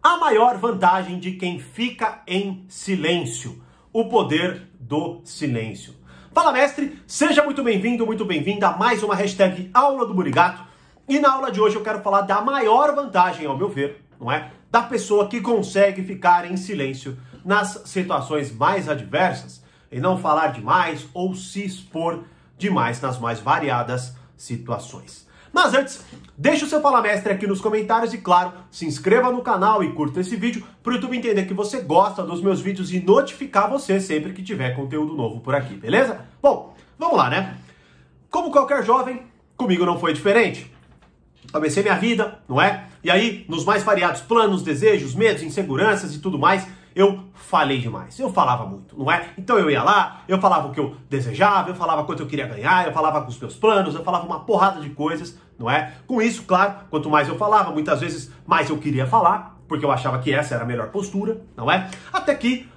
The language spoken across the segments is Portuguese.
A maior vantagem de quem fica em silêncio. O poder do silêncio. Fala, mestre! Seja muito bem-vindo, muito bem-vinda a mais uma hashtag Aula do Burigato. E na aula de hoje eu quero falar da maior vantagem, ao meu ver, não é? Da pessoa que consegue ficar em silêncio nas situações mais adversas e não falar demais ou se expor demais nas mais variadas situações. Mas antes, deixa o seu Fala Mestre aqui nos comentários e, claro, se inscreva no canal e curta esse vídeo para o YouTube entender que você gosta dos meus vídeos e notificar você sempre que tiver conteúdo novo por aqui, beleza? Bom, vamos lá, né? Como qualquer jovem, comigo não foi diferente. Comecei minha vida, não é? E aí, nos mais variados planos, desejos, medos, inseguranças e tudo mais, eu falei demais. Eu falava muito, não é? Então eu ia lá, eu falava o que eu desejava, eu falava quanto eu queria ganhar, eu falava com os meus planos, eu falava uma porrada de coisas, não é? Com isso, claro, quanto mais eu falava, muitas vezes mais eu queria falar, porque eu achava que essa era a melhor postura, não é? Até que,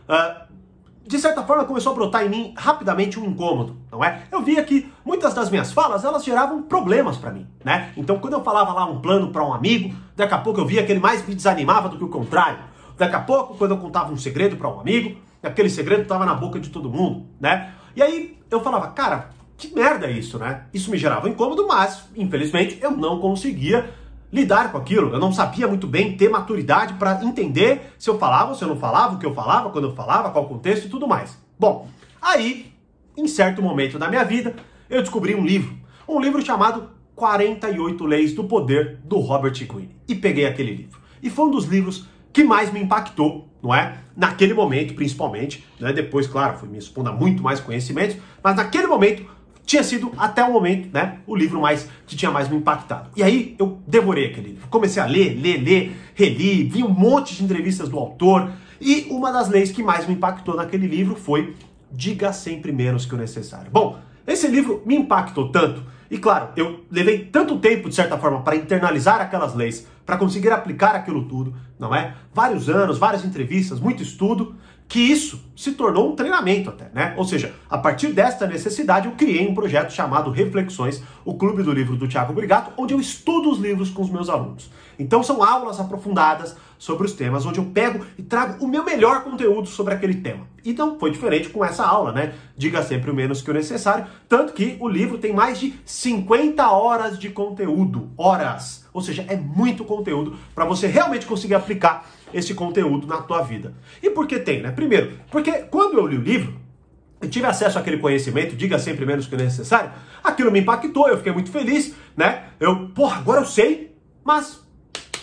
de certa forma, começou a brotar em mim rapidamente um incômodo, não é? Eu via que muitas das minhas falas, elas geravam problemas pra mim, né? Então, quando eu falava lá um plano pra um amigo, daqui a pouco eu via que ele mais me desanimava do que o contrário. Daqui a pouco, quando eu contava um segredo pra um amigo, aquele segredo estava na boca de todo mundo, né? E aí eu falava, cara, que merda é isso, né? Isso me gerava incômodo, mas, infelizmente, eu não conseguia lidar com aquilo. Eu não sabia muito bem ter maturidade para entender se eu falava ou se eu não falava, o que eu falava, quando eu falava, qual o contexto e tudo mais. Bom, aí, em certo momento da minha vida, eu descobri um livro chamado 48 Leis do Poder, do Robert Greene. E peguei aquele livro. E foi um dos livros que mais me impactou, não é? Naquele momento, principalmente, né? Depois, claro, fui me expondo a muito mais conhecimentos, mas naquele momento tinha sido, até o momento, né, o livro que tinha mais me impactado. E aí eu devorei aquele livro. Comecei a ler, reli, vi um monte de entrevistas do autor, e uma das leis que mais me impactou naquele livro foi diga sempre menos que o necessário. Bom, esse livro me impactou tanto, e claro, eu levei tanto tempo, de certa forma, para internalizar aquelas leis, para conseguir aplicar aquilo tudo, não é? Vários anos, várias entrevistas, muito estudo, que isso se tornou um treinamento até, né? Ou seja, a partir desta necessidade eu criei um projeto chamado Reflexões, o Clube do Livro do Thiago Burigato, onde eu estudo os livros com os meus alunos. Então são aulas aprofundadas sobre os temas, onde eu pego e trago o meu melhor conteúdo sobre aquele tema. E não foi diferente com essa aula, né? Diga sempre o menos que o necessário, tanto que o livro tem mais de 50 horas de conteúdo, horas. Ou seja, é muito conteúdo para você realmente conseguir aplicar esse conteúdo na tua vida. E por que tem, né? Primeiro, porque quando eu li o livro, eu tive acesso àquele conhecimento, diga sempre menos que o necessário, aquilo me impactou, eu fiquei muito feliz, né? Agora eu sei, mas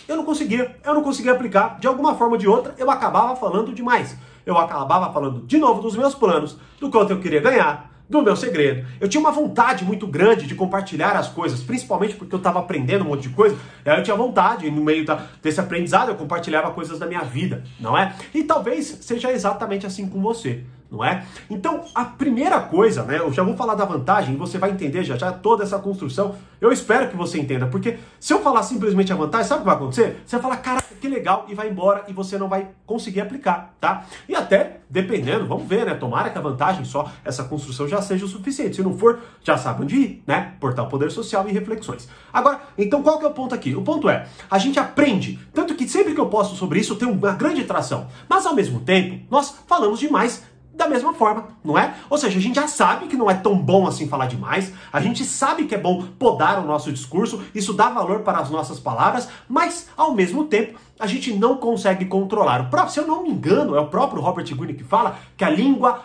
eu não conseguia aplicar. De alguma forma ou de outra, eu acabava falando demais. Eu acabava falando de novo dos meus planos, do quanto eu queria ganhar, do meu segredo. Eu tinha uma vontade muito grande de compartilhar as coisas, principalmente porque eu estava aprendendo um monte de coisa, e aí eu tinha vontade, no meio desse aprendizado, eu compartilhava coisas da minha vida, não é? E talvez seja exatamente assim com você, não é? Então, a primeira coisa, né, eu já vou falar da vantagem, você vai entender já toda essa construção, eu espero que você entenda, porque se eu falar simplesmente a vantagem, sabe o que vai acontecer? Você vai falar, caraca, que legal, e vai embora, e você não vai conseguir aplicar, tá? E até, dependendo, vamos ver, né, tomara que a vantagem só, essa construção já seja o suficiente, se não for, já sabe onde ir, né? Portal Poder Social e Reflexões. Agora, então qual que é o ponto aqui? O ponto é, a gente aprende, tanto que sempre que eu posto sobre isso, eu tenho uma grande atração, mas ao mesmo tempo, nós falamos demais da mesma forma, não é? Ou seja, a gente já sabe que não é tão bom assim falar demais, a gente sabe que é bom podar o nosso discurso, isso dá valor para as nossas palavras, mas ao mesmo tempo a gente não consegue controlar. Se eu não me engano, é o próprio Robert Greene que fala que a língua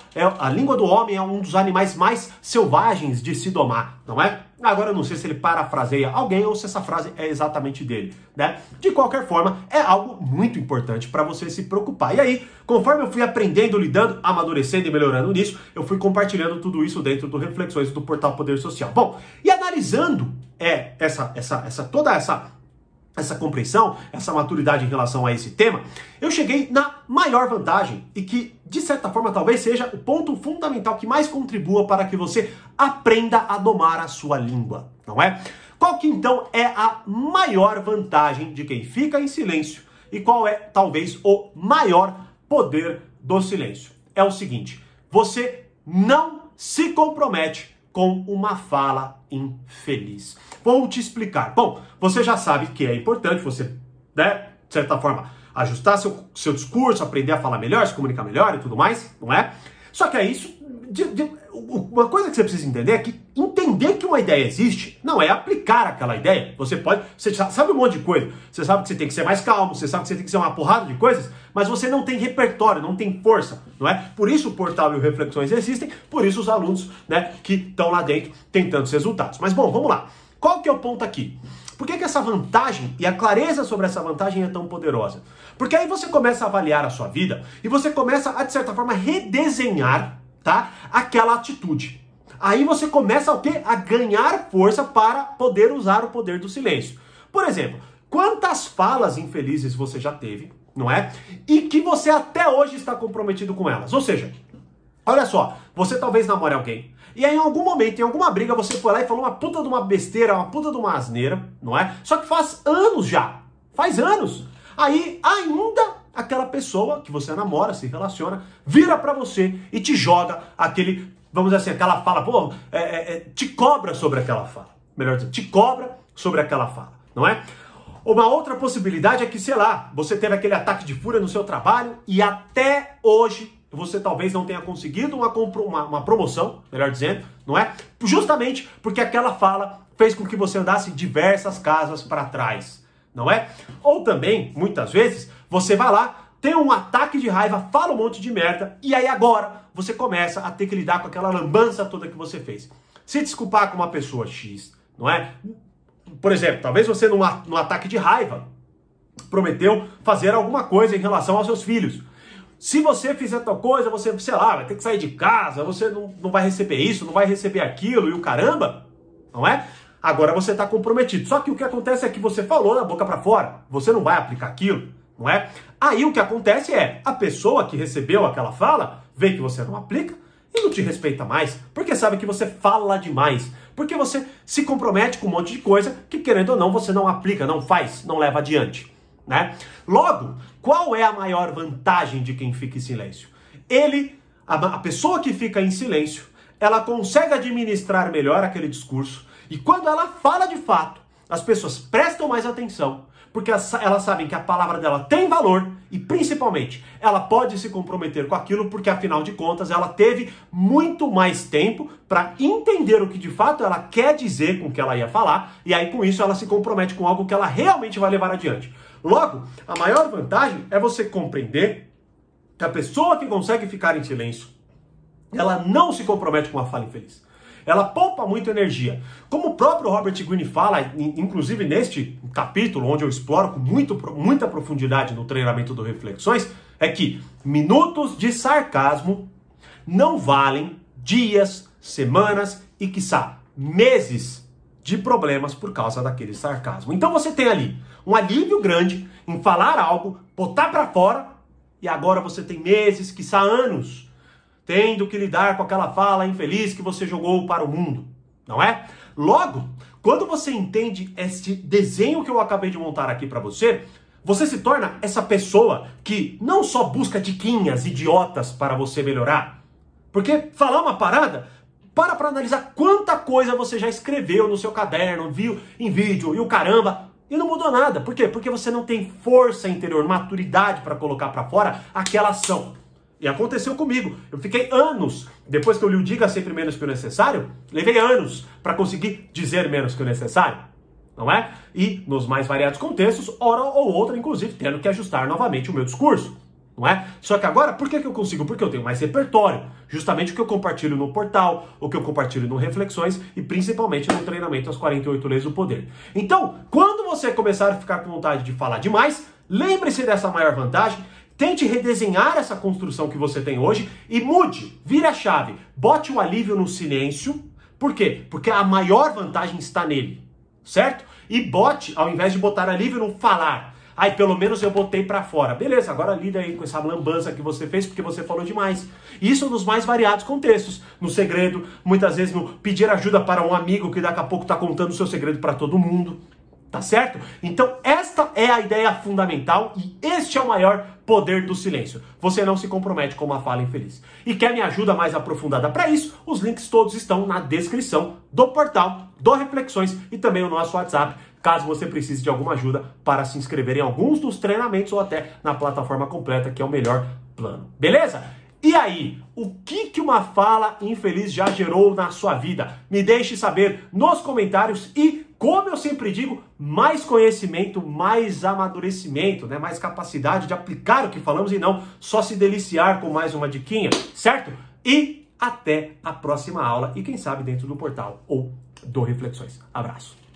do homem é um dos animais mais selvagens de se domar, não é? Agora eu não sei se ele parafraseia alguém ou se essa frase é exatamente dele, né? De qualquer forma, é algo muito importante para você se preocupar. E aí, conforme eu fui aprendendo, lidando, amadurecendo e melhorando nisso, eu fui compartilhando tudo isso dentro do Reflexões do Portal Poder Social. Bom, e analisando toda essa compreensão, essa maturidade em relação a esse tema, eu cheguei na maior vantagem e que, de certa forma, talvez seja o ponto fundamental que mais contribua para que você aprenda a domar a sua língua, não é? Qual que, então, é a maior vantagem de quem fica em silêncio e qual é, talvez, o maior poder do silêncio? É o seguinte, você não se compromete com uma fala infeliz. Vou te explicar. Bom, você já sabe que é importante você, né, de certa forma, ajustar seu discurso, aprender a falar melhor, se comunicar melhor e tudo mais, não é? Só que é isso. Uma coisa que você precisa entender é que entender que uma ideia existe não é aplicar aquela ideia. Você sabe um monte de coisa. Você sabe que você tem que ser mais calmo, você sabe que você tem que ser uma porrada de coisas, mas você não tem repertório, não tem força, não é? Por isso o portal e o Reflexões existem, por isso os alunos, né, que estão lá dentro têm tantos resultados. Mas bom, vamos lá. Qual que é o ponto aqui? Por que essa vantagem e a clareza sobre essa vantagem é tão poderosa? Porque aí você começa a avaliar a sua vida e você começa a, de certa forma, redesenhar, tá, aquela atitude. Aí você começa o quê? A ganhar força para poder usar o poder do silêncio. Por exemplo, quantas falas infelizes você já teve, não é? E que você até hoje está comprometido com elas. Ou seja, olha só, você talvez namore alguém, e aí em algum momento, em alguma briga, você foi lá e falou uma puta de uma besteira, uma puta de uma asneira, não é? Só que faz anos já, faz anos. Aí ainda aquela pessoa que você namora, se relaciona, vira pra você e te joga aquele, vamos dizer assim, aquela fala, pô, te cobra sobre aquela fala. Melhor dizendo, te cobra sobre aquela fala, não é? Uma outra possibilidade é que, sei lá, você teve aquele ataque de fúria no seu trabalho e até hoje você talvez não tenha conseguido uma promoção, melhor dizendo, não é? Justamente porque aquela fala fez com que você andasse diversas casas para trás, não é? Ou também, muitas vezes, você vai lá, tem um ataque de raiva, fala um monte de merda, e aí agora você começa a ter que lidar com aquela lambança toda que você fez. Se desculpar com uma pessoa X, não é? Por exemplo, talvez você num ataque de raiva prometeu fazer alguma coisa em relação aos seus filhos. Se você fizer tal coisa, você, sei lá, vai ter que sair de casa, você não vai receber isso, não vai receber aquilo e o caramba, não é? Agora você está comprometido. Só que o que acontece é que você falou da boca para fora, você não vai aplicar aquilo, não é? Aí o que acontece é, a pessoa que recebeu aquela fala, vê que você não aplica e não te respeita mais, porque sabe que você fala demais, porque você se compromete com um monte de coisa que, querendo ou não, você não aplica, não faz, não leva adiante, né? Logo, qual é a maior vantagem de quem fica em silêncio? A pessoa que fica em silêncio, ela consegue administrar melhor aquele discurso e quando ela fala de fato, as pessoas prestam mais atenção, porque elas sabem que a palavra dela tem valor e, principalmente, ela pode se comprometer com aquilo porque, afinal de contas, ela teve muito mais tempo para entender o que, de fato, ela quer dizer com o que ela ia falar e aí, com isso, ela se compromete com algo que ela realmente vai levar adiante. Logo, a maior vantagem é você compreender que a pessoa que consegue ficar em silêncio, ela não se compromete com uma fala infeliz. Ela poupa muito energia. Como o próprio Robert Greene fala, inclusive neste capítulo, onde eu exploro com muita profundidade no treinamento do Reflexões, é que minutos de sarcasmo não valem dias, semanas e, quiçá, meses de problemas por causa daquele sarcasmo. Então você tem ali um alívio grande em falar algo, botar para fora, e agora você tem meses, quiçá anos, tendo que lidar com aquela fala infeliz que você jogou para o mundo, não é? Logo, quando você entende este desenho que eu acabei de montar aqui para você, você se torna essa pessoa que não só busca diquinhas idiotas para você melhorar, porque falar uma parada, para analisar quanta coisa você já escreveu no seu caderno, viu em vídeo e o caramba, e não mudou nada. Por quê? Porque você não tem força interior, maturidade para colocar para fora aquela ação. E aconteceu comigo. Eu fiquei anos, depois que eu li o Diga Sempre Menos Que o Necessário, levei anos para conseguir dizer menos que o necessário, não é? E nos mais variados contextos, hora ou outra, inclusive, tendo que ajustar novamente o meu discurso, não é? Só que agora, por que eu consigo? Porque eu tenho mais repertório. Justamente o que eu compartilho no portal, o que eu compartilho no Reflexões e principalmente no treinamento às 48 Leis do Poder. Então, quando você começar a ficar com vontade de falar demais, lembre-se dessa maior vantagem. Tente redesenhar essa construção que você tem hoje e mude, vire a chave, bote o alívio no silêncio. Por quê? Porque a maior vantagem está nele, certo? E bote, ao invés de botar alívio, no falar. Aí, pelo menos eu botei pra fora. Beleza, agora lida aí com essa lambança que você fez porque você falou demais. Isso nos mais variados contextos. No segredo, muitas vezes no pedir ajuda para um amigo que daqui a pouco tá contando o seu segredo para todo mundo. Tá certo? Então esta é a ideia fundamental e este é o maior poder do silêncio. Você não se compromete com uma fala infeliz. E quer minha ajuda mais aprofundada para isso? Os links todos estão na descrição do portal, do Reflexões e também o nosso WhatsApp, caso você precise de alguma ajuda para se inscrever em alguns dos treinamentos ou até na plataforma completa, que é o melhor plano. Beleza? E aí, o que uma fala infeliz já gerou na sua vida? Me deixe saber nos comentários e, como eu sempre digo, mais conhecimento, mais amadurecimento, né? Mais capacidade de aplicar o que falamos e não só se deliciar com mais uma diquinha, certo? E até a próxima aula e quem sabe dentro do portal ou do Reflexões. Abraço!